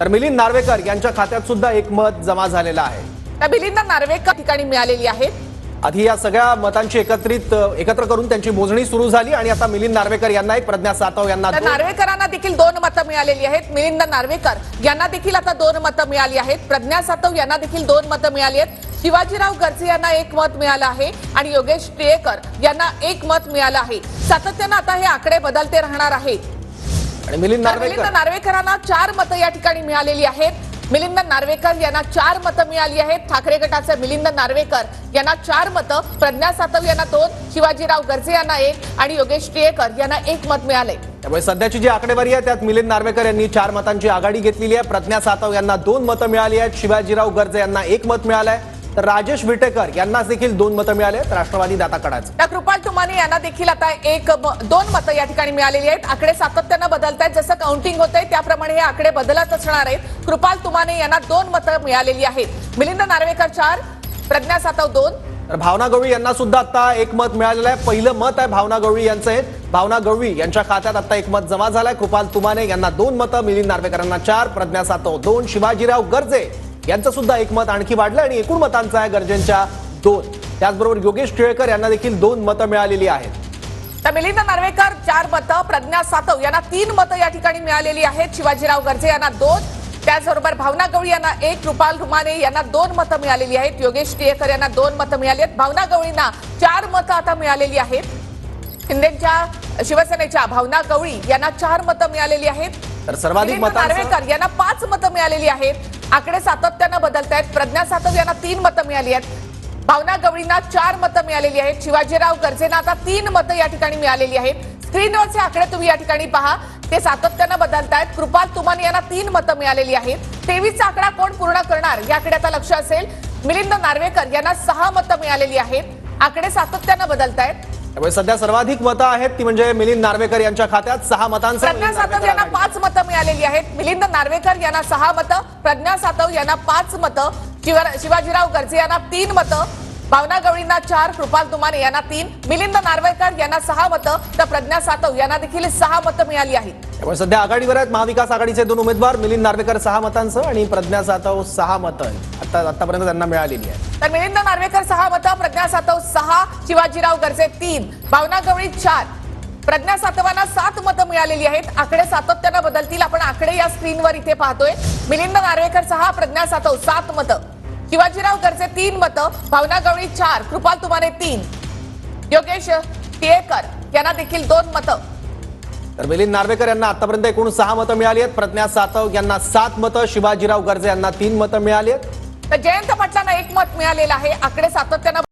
तर मिलिंद नार्वेकर यांच्या खात्यात सुद्धा एक मत जमा झालेलं आहे। त्या मिलिंद नार्वेकर ठिकाणी मिळालेली आहेत। आधी या सगळ्या मतांची एकत्र करून त्यांची मोजणी सुरू झाली आणि आता मिलिंद नार्वेकर यांना एक, प्रज्ञा सातव यांना नार्वेकरांना देखील 2 मतं मिळालेली आहेत। मिलिंद नार्वेकर यांना देखील आता 2 मतं मिळाली आहेत। प्रज्ञा सातव यांना देखील 2 मतं मिळाली आहेत। शिवाजीराव गर्जे यांना 1 मत मिळालं आहे आणि योगेश टिळेकर यांना 1 मत मिळालं आहे। सातत्याने आता हे आकडे बदलते राहणार आहेत आणि मिलिंद नार्वेकरांना 4 मतं या ठिकाणी मिळालेली आहेत। मिलिंद नार्वेकर यांना 4 मतं मिळाली आहेत। ठाकरे गटाचे मिलिंद नार्वेकर यांना 4 मतं, प्रज्ञा सातव यांना 2, शिवाजीराव गर्जे यांना 1 आणि योगेश टिळेकर यांना 1 मत मिळाले। त्यामुळे सध्याची जी आकडेवारी आहे त्यात मिलिंद नार्वेकर यांनी 4 मतांची आघाडी घेतलेली आहे। प्रज्ञा सातव यांना 2 मतं मिळाली आहेत। शिवाजीराव गर्जे यांना 1 मत मिळालंय, तर राजेश विटेकर यांना देखील 2 मतं मिळाले। राष्ट्रवादी दाता कडाचे त्या कृपाल तुमाने यांना देखील आता 2 मतं या ठिकाणी मिळालेली आहेत। आकडे सातत्याने बदलत आहेत, जसं काउंटिंग होतंय त्याप्रमाणे हे आकडे बदलत असणार आहेत। कृपाल तुमाने यांना 2 मतं मिळालेली आहेत। मिलिंद नार्वेकर 4, प्रज्ञा सातव 2। तर भावना गवळी यांना सुद्धा आता 1 मत मिळालेलं आहे। पहिलं मत आहे भावना गवळी यांचं। भावना गवळी यांच्या खात्यात आता 1 मत जमा झालंय। कृपाल तुमाने यांना 2 मतं, मिलिंद नार्वेकरांना 4, प्रज्ञा सातव 2, शिवाजीराव गर्जे यांचं सुद्धा 1 मत आणखी वाढलं आणि एकूण मतांचं आहे गर्जेंच्या 2। त्याचबरोबर योगेश टिळेकर यांना देखील 2 मतं मिळालेली आहेत। तर मिलिंद नार्वेकर 4 मतं, प्रज्ञा सातव यांना 3 मतं या ठिकाणी मिळालेली आहेत। शिवाजीराव गर्जे यांना 2, त्याचबरोबर भावना गवळी यांना 1, कृपाल तुमाने यांना 2 मतं मिळालेली आहेत। योगेश टिळेकर यांना 2 मतं मिळाली आहेत। भावना गवळींना 4 मतं आता मिळालेली आहेत। शिंदेच्या शिवसेनेच्या भावना गवळी यांना 4 मतं मिळालेली आहेत। तर सर्वाधिक मतांसह नार्वेकर यांना 5 मतं मिळालेली आहेत। आकडे सातत्याने बदलत आहेत। प्रज्ञा सातव यांना 3 मतं मिळाली आहेत। भावना गवळींना 4 मतं मिळालेली आहेत। शिवाजीराव गर्जेंना आता 3 मतं या ठिकाणी मिळालेली आहेत। स्क्रीनवरचे आकडे तुम्ही या ठिकाणी पहा, ते सातत्याने बदलत आहेत। कृपाल तुमाने यांना 3 मतं मिळालेली आहेत। 23चा आकडा कोण पूर्ण करणार याकडे आता लक्ष असेल। मिलिंद नार्वेकर यांना 6 मतं मिळालेली आहेत। आकडे सातत्याने बदलत आहेत। त्यामुळे सध्या सर्वाधिक मतं आहेत ती म्हणजे मिलिंद नार्वेकर यांच्या खात्यात 6 मतांसह। प्रज्ञा सातव यांना 5 मतं मिळालेली आहेत। मिलिंद नार्वेकर यांना 6 मतं, प्रज्ञा सातव यांना 5 मतं, शिवाजीराव गर्जे यांना 3 मतं, भावना गवळींना 4, कृपाल तुमाने यांना 3, मिलिंद नार्वेकर यांना 6 मतं, तर प्रज्ञा सातव यांना देखील 6 मतं मिळाली आहेत। त्यामुळे सध्या आघाडीवर आहेत महाविकास आघाडीचे 2 उमेदवार, मिलिंद नार्वेकर 6 मतांसह आणि प्रज्ञा सातव 6 मतं आतापर्यंत त्यांना मिळालेली आहे। तर मिलिंद नार्वेकर 6 मतं, प्रज्ञा सातव 6, शिवाजीराव गर्जे 3, भावना गवळी 4, प्रज्ञा सातवांना 7 मतं मिळालेली आहेत। आकडे सातत्याने बदलतील, आपण आकडे या स्क्रीनवर इथे पाहतोय। मिलिंद नार्वेकर 6, प्रज्ञा सातव 7 मतं, शिवाजीराव गर्जे 3 मतं, भावना गवळी 4, कृपाल तुमाने 3, योगेश टिळेकर यांना देखील 2 मतं। तर मिलिंद नार्वेकर यांना आतापर्यंत एकूण 6 मतं मिळाली आहेत। प्रज्ञा सातव यांना 7 मतं, शिवाजीराव गर्जे यांना 3 मतं मिळाली आहेत। तर जयंत पाटलांना 1 मत मिळालेलं आहे। आकडे सातत्याने